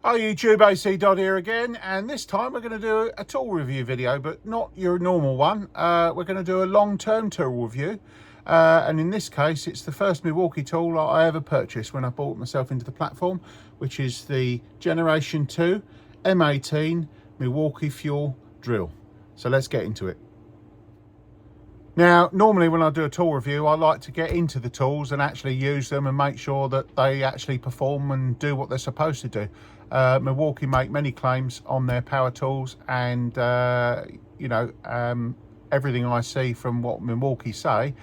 Hi YouTube, AC Dodd here again, and this time we're going to do a tool review video, but not your normal one. We're going to do a long-term tool review, and in this case it's the first Milwaukee tool I ever purchased when I bought myself into the platform, which is the Generation 2 M18 Milwaukee fuel drill. So let's get into it. Now, normally when I do a tool review, I like to get into the tools and actually use them and make sure that they actually perform and do what they're supposed to do. Milwaukee make many claims on their power tools, and everything I see from what Milwaukee say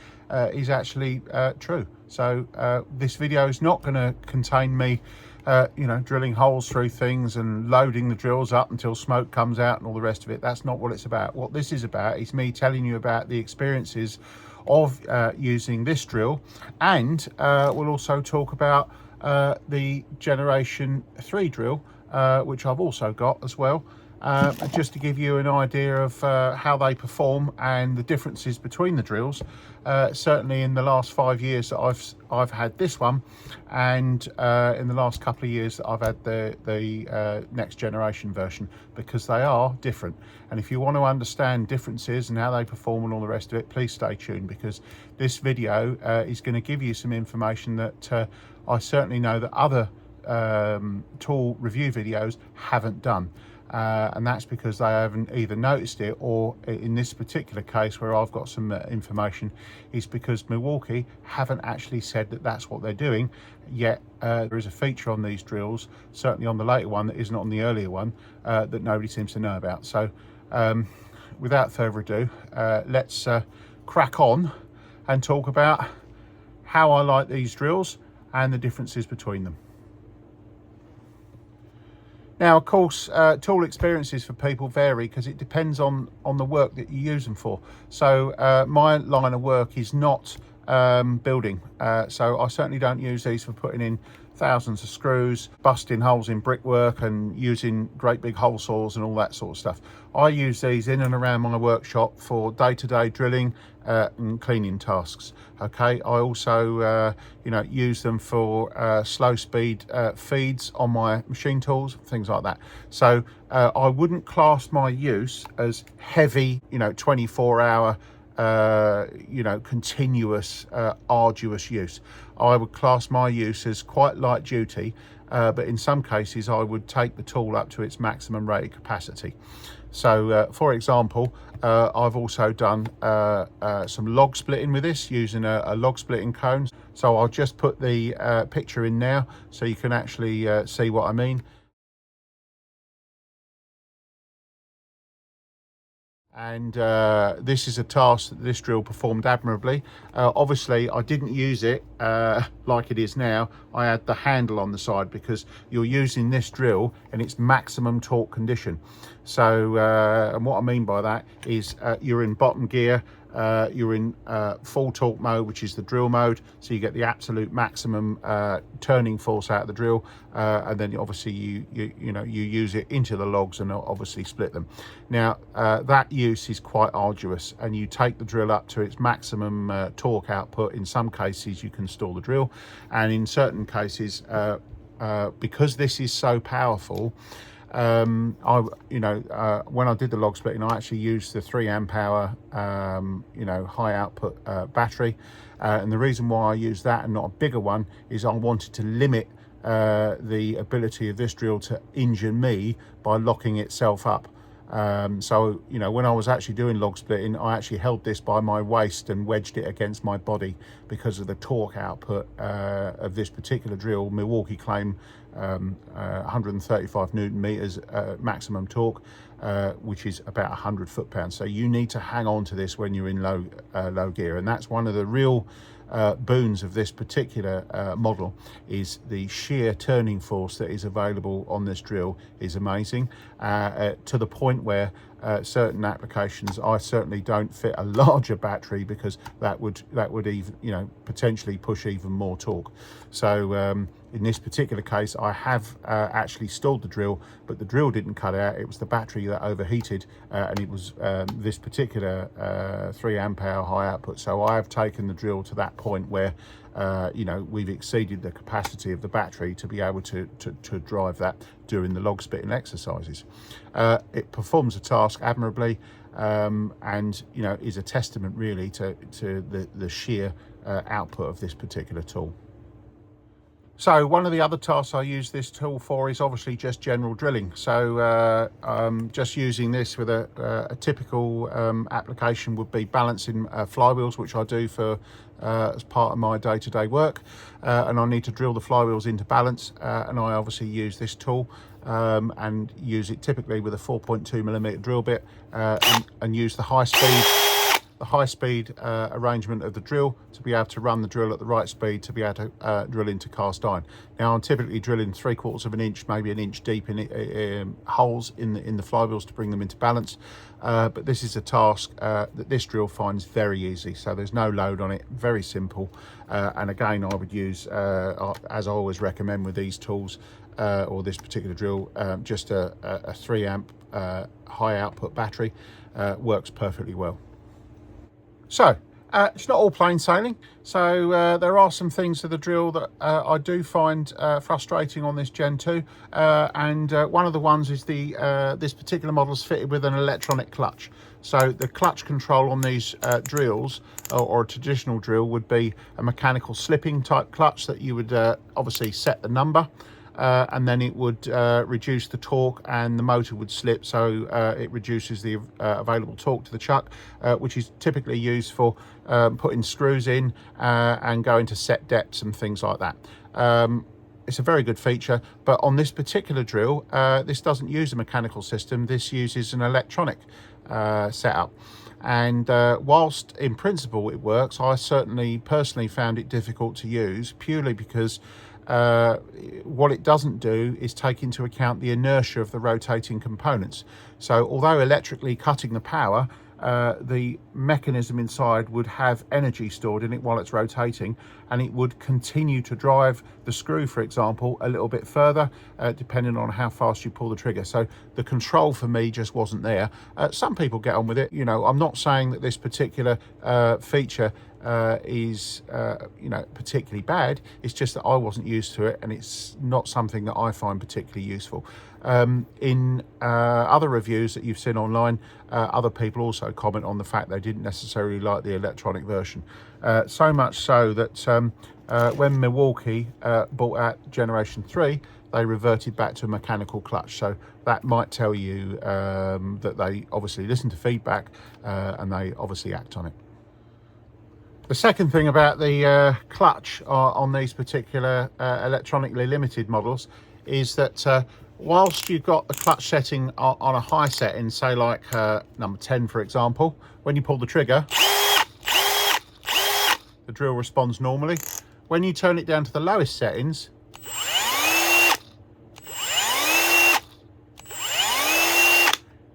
is actually true. So this video is not going to contain me drilling holes through things and loading the drills up until smoke comes out and all the rest of it. That's not what it's about. What this is about is me telling you about the experiences of using this drill, and we'll also talk about the Generation 3 drill, which I've also got as well, just to give you an idea of how they perform and the differences between the drills. Certainly in the last 5 years that I've had this one, and in the last couple of years that I've had the next generation version, because they are different. And if you want to understand differences and how they perform and all the rest of it, please stay tuned, because this video is going to give you some information that I certainly know that other tool review videos haven't done. And that's because they haven't either noticed it, or in this particular case where I've got some information, is because Milwaukee haven't actually said that that's what they're doing yet. There is a feature on these drills, certainly on the later one that isn't on the earlier one, that nobody seems to know about. So without further ado, let's crack on and talk about how I like these drills and the differences between them. Now, of course, tool experiences for people vary because it depends on the work that you use them for. So my line of work is not building, so I certainly don't use these for putting in thousands of screws, busting holes in brickwork and using great big hole saws and all that sort of stuff. I use these in and around my workshop for day-to-day drilling and cleaning tasks. Okay, I also use them for slow speed feeds on my machine tools, things like that. So I wouldn't class my use as heavy, 24-hour continuous arduous use. I would class my use as quite light duty, but in some cases I would take the tool up to its maximum rated capacity. So for example, I've also done some log splitting with this, using a log splitting cone. So I'll just put the picture in now so you can actually see what I mean. And this is a task that this drill performed admirably. Obviously I didn't use it like it is now. I had the handle on the side because you're using this drill in its maximum torque condition. So and what I mean by that is you're in bottom gear, you're in full torque mode, which is the drill mode, so you get the absolute maximum turning force out of the drill, and then obviously you use it into the logs and obviously split them. Now that use is quite arduous, and you take the drill up to its maximum torque output. In some cases you can stall the drill, and in certain cases because this is so powerful, when I did the log splitting, I actually used the 3 amp hour high output battery, and the reason why I used that and not a bigger one is I wanted to limit the ability of this drill to injure me by locking itself up. So when I was actually doing log splitting, I actually held this by my waist and wedged it against my body because of the torque output of this particular drill. Milwaukee claim 135 Newton meters maximum torque, which is about 100 foot-pounds. So you need to hang on to this when you're in low gear, and that's one of the real boons of this particular model, is the sheer turning force that is available on this drill is amazing, to the point where certain applications I certainly don't fit a larger battery, because that would even potentially push even more torque. So in this particular case, I have actually stalled the drill, but the drill didn't cut out. It was the battery that overheated, and it was this particular 3 amp hour high output. So I have taken the drill to that point where you know, we've exceeded the capacity of the battery to be able to drive that during the log splitting exercises. It performs the task admirably, and you know, is a testament really to the sheer output of this particular tool. So one of the other tasks I use this tool for is obviously just general drilling. So just using this with a typical application would be balancing flywheels, which I do for as part of my day-to-day work, and I need to drill the flywheels into balance, and I obviously use this tool and use it typically with a 4.2mm drill bit, and use the high speed arrangement of the drill to be able to run the drill at the right speed to be able to drill into cast iron. Now I'm typically drilling 3/4 of an inch, maybe an inch deep in holes in the flywheels to bring them into balance, but this is a task that this drill finds very easy, so there's no load on it, very simple, and again I would use, as I always recommend with these tools or this particular drill, just a 3 amp high output battery works perfectly well. So it's not all plain sailing. So there are some things to the drill that I do find frustrating on this Gen 2, and one of the ones is this particular model is fitted with an electronic clutch. So the clutch control on these drills, or a traditional drill, would be a mechanical slipping type clutch that you would obviously set the number, and then it would reduce the torque and the motor would slip, so it reduces the available torque to the chuck, which is typically used for putting screws in and going to set depths and things like that. It's a very good feature, but on this particular drill, this doesn't use a mechanical system. This uses an electronic setup. And whilst in principle it works, I certainly personally found it difficult to use, purely because what it doesn't do is take into account the inertia of the rotating components. So although electrically cutting the power, the mechanism inside would have energy stored in it while it's rotating, and it would continue to drive the screw, for example, a little bit further, depending on how fast you pull the trigger. So the control for me just wasn't there. Some people get on with it. You know, I'm not saying that this particular feature is you know, particularly bad. It's just that I wasn't used to it, and it's not something that I find particularly useful. In other reviews that you've seen online, other people also comment on the fact they didn't necessarily like the electronic version, so much so that when Milwaukee brought out Generation 3, they reverted back to a mechanical clutch. So that might tell you that they obviously listen to feedback and they obviously act on it. The second thing about the clutch on these particular electronically limited models is that whilst you've got the clutch setting on a high setting, say like number 10 for example, when you pull the trigger, the drill responds normally. When you turn it down to the lowest settings,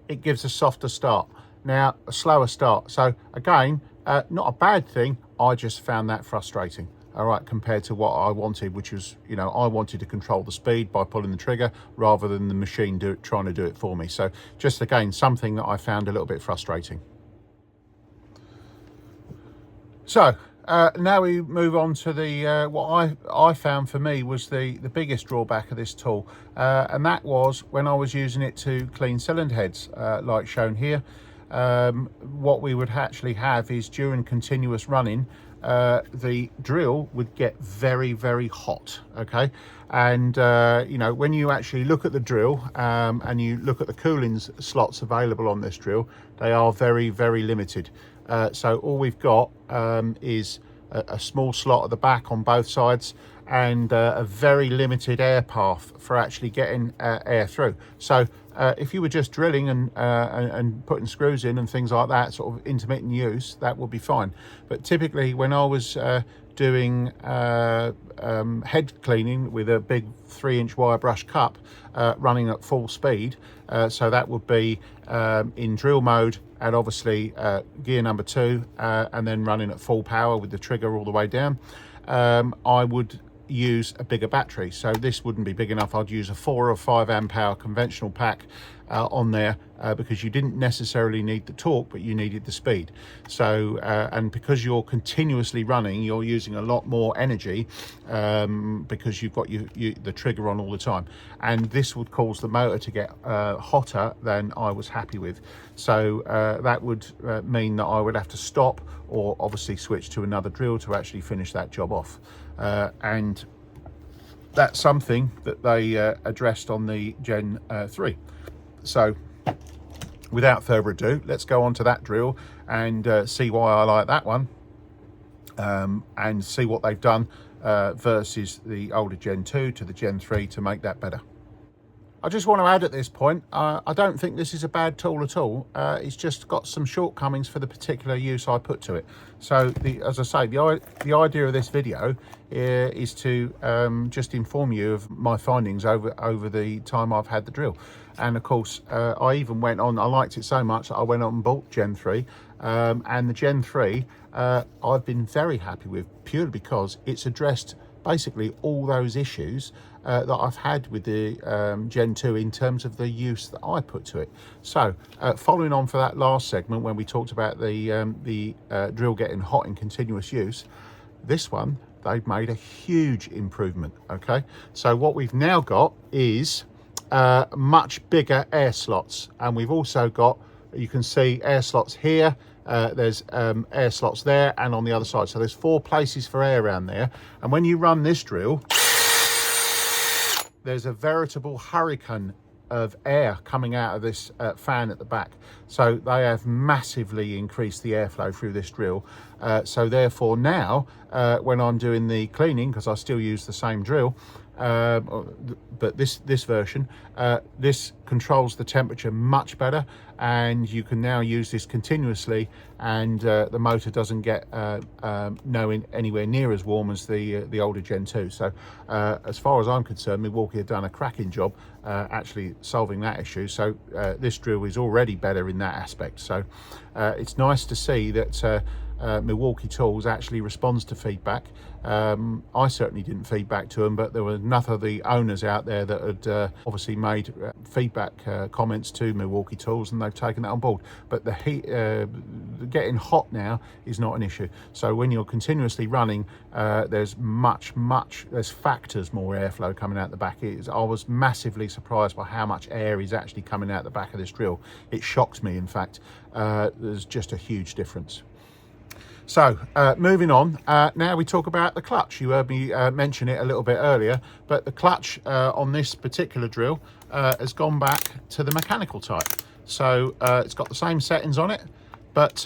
it gives a softer start. Now, a slower start. So again, not a bad thing, I just found that frustrating, all right, compared to what I wanted, which was, you know, I wanted to control the speed by pulling the trigger rather than the machine trying to do it for me. So just again, something that I found a little bit frustrating. So now we move on to the what I found for me was the biggest drawback of this tool, and that was when I was using it to clean cylinder heads, like shown here. What we would actually have is during continuous running, the drill would get very, very hot, okay? And you know, when you actually look at the drill and you look at the cooling slots available on this drill, they are very, very limited. So all we've got is a small slot at the back on both sides, and a very limited air path for actually getting air through. So if you were just drilling and putting screws in and things like that, sort of intermittent use, that would be fine. But typically when I was doing head cleaning with a big 3-inch wire brush cup running at full speed, so that would be in drill mode and obviously gear number 2, and then running at full power with the trigger all the way down, I would use a bigger battery. So this wouldn't be big enough. I'd use a 4 or 5 amp hour conventional pack on there, because you didn't necessarily need the torque, but you needed the speed. So and because you're continuously running, you're using a lot more energy, because you've got the trigger on all the time, and this would cause the motor to get hotter than I was happy with. So that would mean that I would have to stop, or obviously switch to another drill to actually finish that job off, and that's something that they addressed on the Gen 3. So without further ado, let's go on to that drill and see why I like that one, and see what they've done versus the older Gen 2 to the Gen 3 to make that better. I just want to add at this point, I don't think this is a bad tool at all. It's just got some shortcomings for the particular use I put to it. So as I say, the idea of this video is to just inform you of my findings over the time I've had the drill. And of course, I even went on, I liked it so much that I went on and bought Gen 3. And the Gen 3, I've been very happy with, purely because it's addressed basically all those issues that I've had with the Gen 2 in terms of the use that I put to it. So following on for that last segment when we talked about the drill getting hot in continuous use, this one, they've made a huge improvement. Okay, so what we've now got is much bigger air slots, and we've also got, you can see air slots here, there's air slots there and on the other side. So there's 4 places for air around there, and when you run this drill, there's a veritable hurricane of air coming out of this fan at the back. So they have massively increased the airflow through this drill. So therefore now, when I'm doing the cleaning, because I still use the same drill, but this version, this controls the temperature much better, and you can now use this continuously, and the motor doesn't get anywhere near as warm as the older Gen 2. So as far as I'm concerned, Milwaukee have done a cracking job actually solving that issue. So this drill is already better in that aspect. So it's nice to see that Milwaukee Tools actually responds to feedback. I certainly didn't feedback to them, but there were enough of the owners out there that had obviously made feedback comments to Milwaukee Tools, and they've taken that on board. But the heat, getting hot now is not an issue. So when you're continuously running, there's there's factors more airflow coming out the back. I was massively surprised by how much air is actually coming out the back of this drill. It shocked me, in fact. There's just a huge difference. So moving on, now we talk about the clutch. You heard me mention it a little bit earlier, but the clutch on this particular drill has gone back to the mechanical type. So it's got the same settings on it, but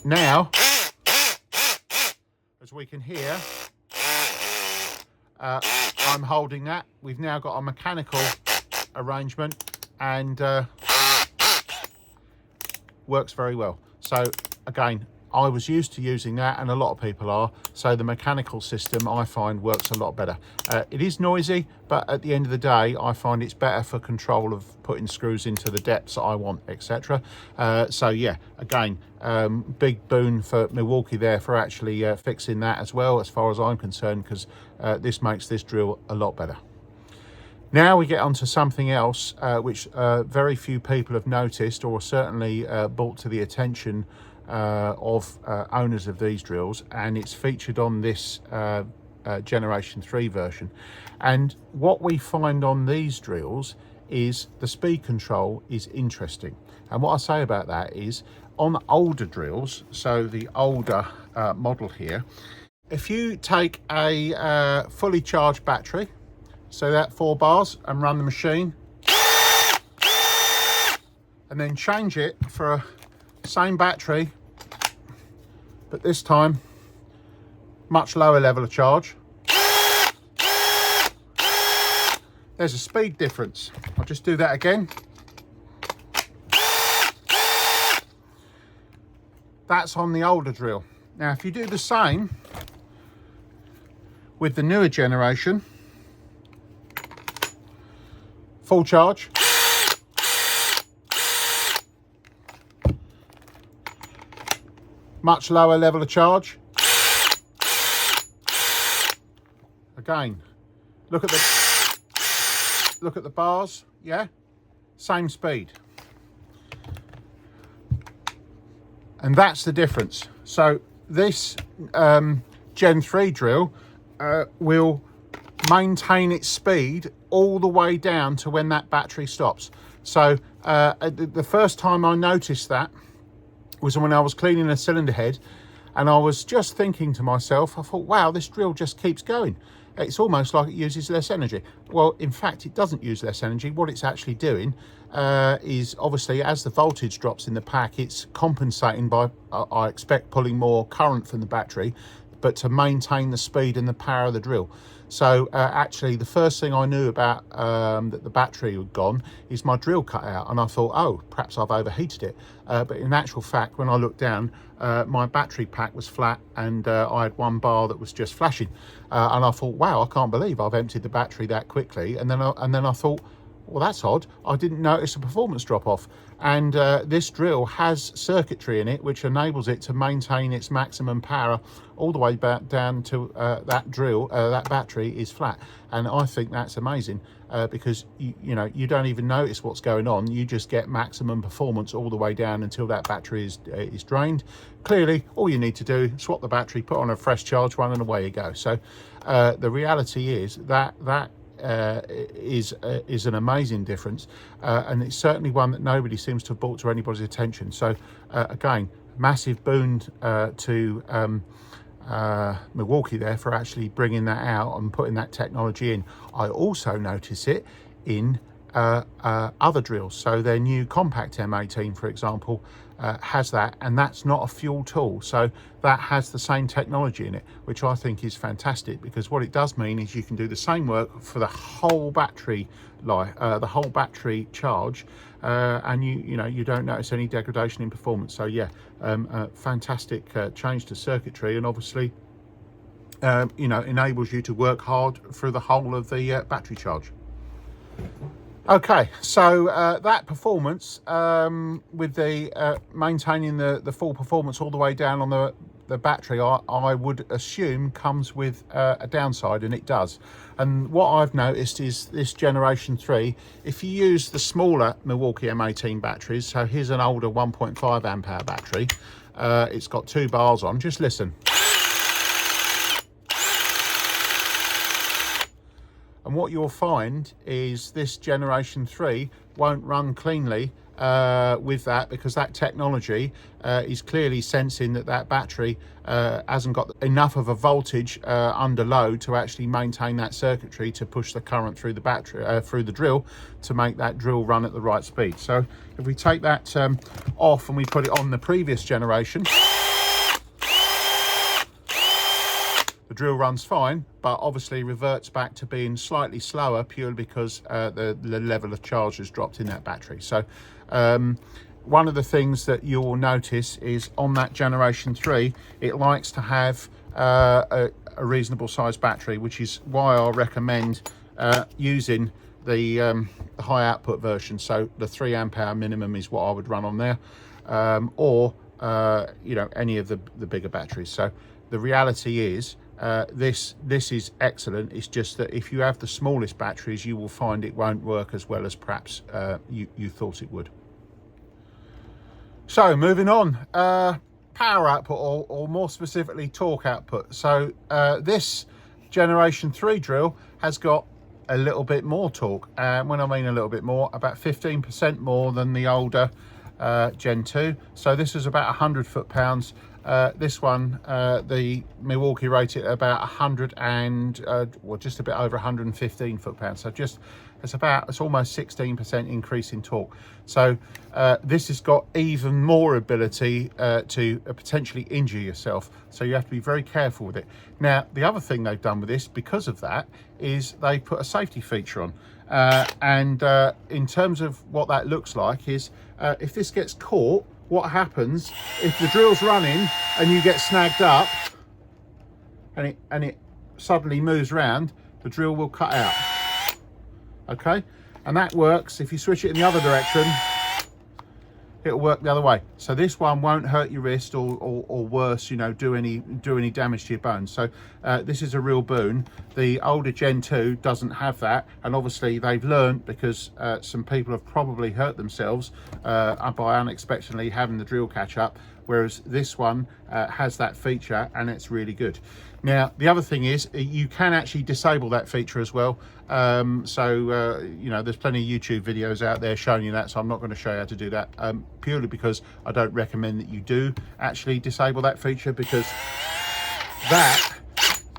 now, as we can hear, I'm holding that. We've now got a mechanical arrangement, and works very well. So again, I was used to using that, and a lot of people are, so the mechanical system I find works a lot better. It is noisy, but at the end of the day I find it's better for control of putting screws into the depths that I want, etc. So yeah, again, big boon for Milwaukee there for actually fixing that as well, as far as I'm concerned, because this makes this drill a lot better. Now we get onto something else which very few people have noticed, or certainly brought to the attention of owners of these drills, and it's featured on this Generation 3 version. And what we find on these drills is the speed control is interesting. And what I say about that is, on older drills, so the older model here, if you take a fully charged battery, so that 4 bars, and run the machine, and then change it for a same battery, but this time much lower level of charge, there's a speed difference. I'll just do that again. That's on the older drill. Now if you do the same with the newer generation, full charge, much lower level of charge. again, look at the bars, yeah, same speed. And that's the difference. So this Gen 3 drill will maintain its speed all the way down to when that battery stops. So the first time I noticed that was when I was cleaning a cylinder head, and I was just thinking to myself, I thought, wow, this drill just keeps going. It's almost like it uses less energy. Well, in fact, it doesn't use less energy. What it's actually doing is, obviously, as the voltage drops in the pack, it's compensating by, I expect, pulling more current from the battery, but to maintain the speed and the power of the drill. So actually, the first thing I knew about that the battery had gone is my drill cut out, and I thought, oh, perhaps I've overheated it. But in actual fact, when I looked down, my battery pack was flat, and I had one bar that was just flashing. And I thought, wow, I can't believe I've emptied the battery that quickly. And then I thought, well, that's odd. I didn't notice a performance drop off. And this drill has circuitry in it which enables it to maintain its maximum power all the way back down to that battery is flat. And I think that's amazing because you know, you don't even notice what's going on. You just get maximum performance all the way down until that battery is drained. Clearly, all you need to do, swap the battery, put on a fresh charge one, and away you go. So the reality is that is an amazing difference, and it's certainly one that nobody seems to have brought to anybody's attention. So again, massive boon to Milwaukee there for actually bringing that out and putting that technology in. I also notice it in other drills. So their new compact M18, for example, has that, and that's not a fuel tool, so that has the same technology in it, which I think is fantastic, because what it does mean is you can do the same work for the whole battery life, the whole battery charge, and you don't notice any degradation in performance. So yeah, fantastic change to circuitry, and obviously enables you to work hard through the whole of the battery charge. Okay, so that performance with the maintaining the full performance all the way down on the battery, I would assume comes with a downside, and it does. And what I've noticed is this Generation 3, if you use the smaller Milwaukee M18 batteries, so here's an older 1.5 amp hour battery, it's got 2 bars on, just listen. And what you'll find is this Generation 3 won't run cleanly with that, because that technology is clearly sensing that battery hasn't got enough of a voltage under load to actually maintain that circuitry to push the current through the battery, through the drill, to make that drill run at the right speed. So if we take that off and we put it on the previous generation, the drill runs fine, but obviously reverts back to being slightly slower, purely because the level of charge has dropped in that battery. So one of the things that you'll notice is on that Generation 3, it likes to have a reasonable sized battery, which is why I recommend using the high output version. So the 3 amp hour minimum is what I would run on there, or any of the bigger batteries. So the reality is, this is excellent. It's just that if you have the smallest batteries, you will find it won't work as well as perhaps you thought it would. So moving on, power output, or more specifically torque output. So this Generation 3 drill has got a little bit more torque, and when I mean a little bit more, about 15% more than the older Gen 2. So this is about 100 foot-pounds. This one, the Milwaukee rated at about 100 and just a bit over 115 foot-pounds. So it's almost 16% increase in torque. So this has got even more ability to potentially injure yourself. So you have to be very careful with it. Now, the other thing they've done with this, because of that, is they put a safety feature on. And in terms of what that looks like is, if this gets caught, what happens if the drill's running and you get snagged up and it suddenly moves around, the drill will cut out. Okay, and that works if you switch it in the other direction. it'll work the other way. So this one won't hurt your wrist or worse, you know, do any damage to your bones. So this is a real boon. The older Gen 2 doesn't have that, and obviously they've learned, because some people have probably hurt themselves by unexpectedly having the drill catch up, whereas this one has that feature, and it's really good. Now the other thing is, you can actually disable that feature as well. You know, there's plenty of YouTube videos out there showing you that, so I'm not going to show you how to do that, purely because I don't recommend that you do actually disable that feature, because that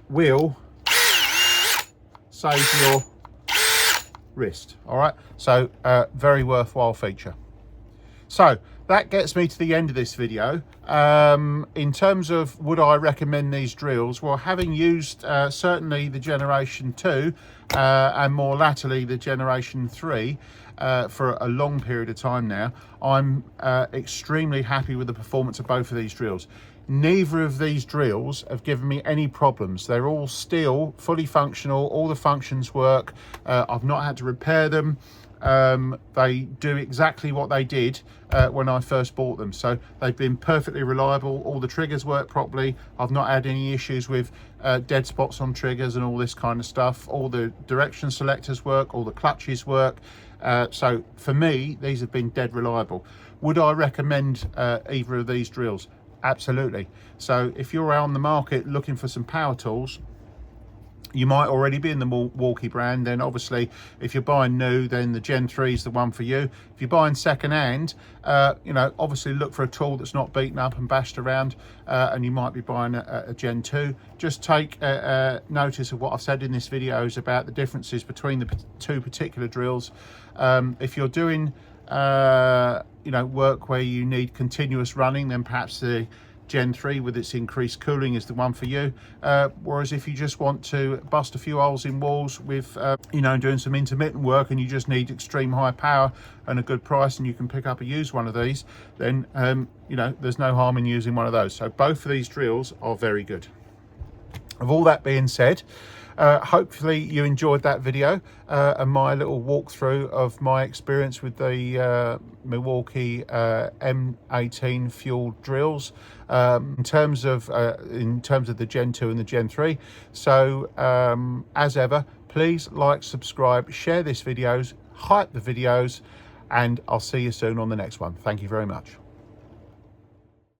will save your wrist. All right, so very worthwhile feature. So that gets me to the end of this video. In terms of would I recommend these drills, well, having used certainly the Generation 2 and more latterly the Generation 3 for a long period of time now, I'm extremely happy with the performance of both of these drills. Neither of these drills have given me any problems. They're all still fully functional. All the functions work. I've not had to repair them. They do exactly what they did when I first bought them, so they've been perfectly reliable. All the triggers work properly. I've not had any issues with dead spots on triggers and all this kind of stuff. All the direction selectors work, all the clutches work. So for me, these have been dead reliable. Would I recommend either of these drills? Absolutely. So if you're on the market looking for some power tools, you might already be in the Milwaukee brand. Then obviously if you're buying new, then the Gen 3 is the one for you. If you're buying second hand, you know, obviously look for a tool that's not beaten up and bashed around, and you might be buying a Gen 2. Just take notice of what I've said in this video about the differences between the two particular drills. If you're doing you know, work where you need continuous running, then perhaps the Gen 3 with its increased cooling is the one for you. Whereas if you just want to bust a few holes in walls with you know, doing some intermittent work, and you just need extreme high power and a good price, and you can pick up a used one of these, then you know, there's no harm in using one of those. So both of these drills are very good. Of all that being said, hopefully you enjoyed that video and my little walkthrough of my experience with the Milwaukee M18 fuel drills in terms of the Gen 2 and the Gen 3. So as ever, please like, subscribe, share this videos, hype the videos, and I'll see you soon on the next one. Thank you very much.